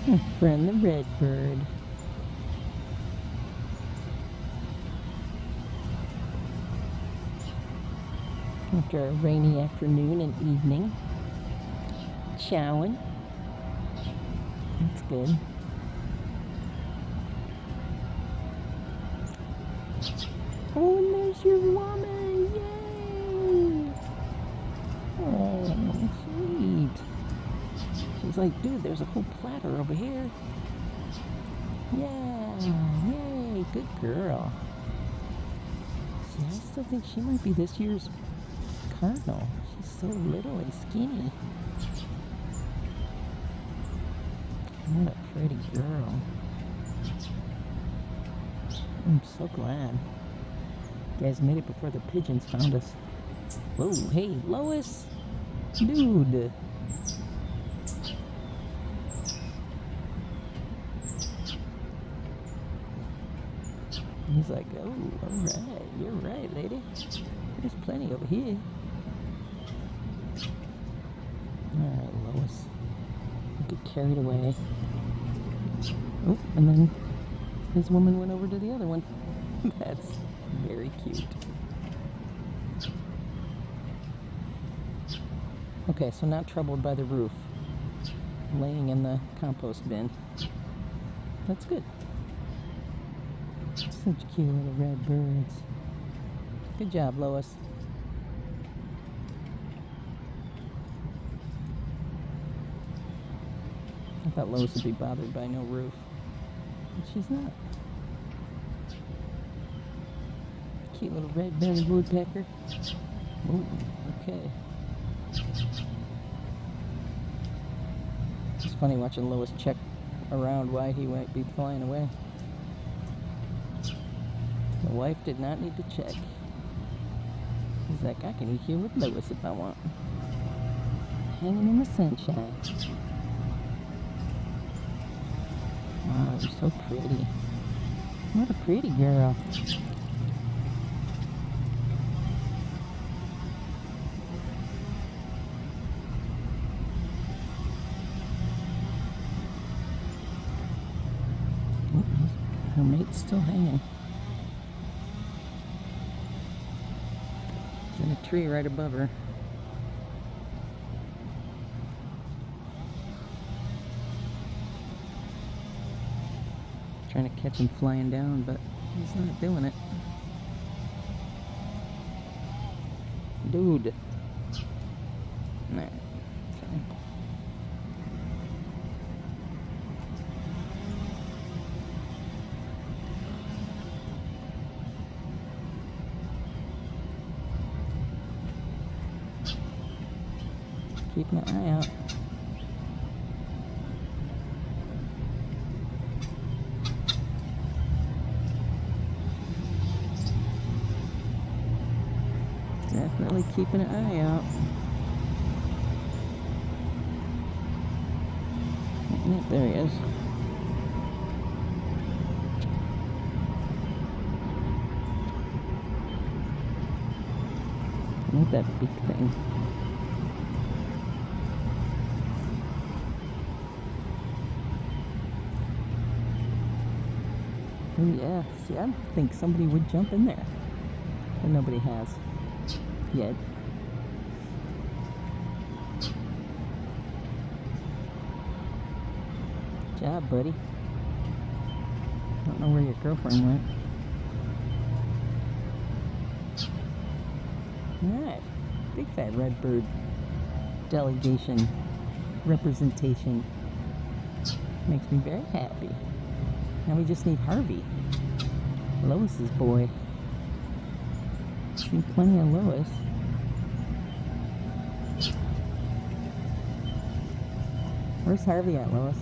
My friend the redbird. After a rainy afternoon and evening, chowing. That's good. Oh, and there's your woman! Yay! Oh, sweet. She's like, dude, there's a whole platter over here. Yeah, yay, good girl. See, I still think she might be this year's Cardinal. She's so little and skinny. What a pretty girl. I'm so glad. You guys made it before the pigeons found us. Whoa, hey, Lois! Dude! He's like, oh, alright, you're right, lady. There's plenty over here. Alright, Lois. Don't get carried away. Oh, and then his woman went over to the other one. That's very cute. Okay, so not troubled by the roof. Laying in the compost bin. That's good. Such cute little red birds. Good job, Lois. I thought Lois would be bothered by no roof, but she's not. Cute little red-bellied woodpecker. Oh, okay. It's funny watching Lois check around why he might be flying away. The wife did not need to check. He's like, I can eat here with Lois if I want. Hanging in the sunshine. Wow, you're so pretty. What a pretty girl. Oh, her mate's still hanging. She's in a tree right above her. Trying to catch him flying down, but he's not doing it. Dude. Nah. Okay. Keeping an eye out. Definitely keeping an eye out. Yep, there he is. Look at that big thing. Oh yeah, see, I think somebody would jump in there, but nobody has yet. Good job, buddy. Don't know where your girlfriend went. Alright, big fat redbird delegation representation makes me very happy. Now we just need Harvey, Lois's boy. Seen plenty of Lois. Where's Harvey at, Lois?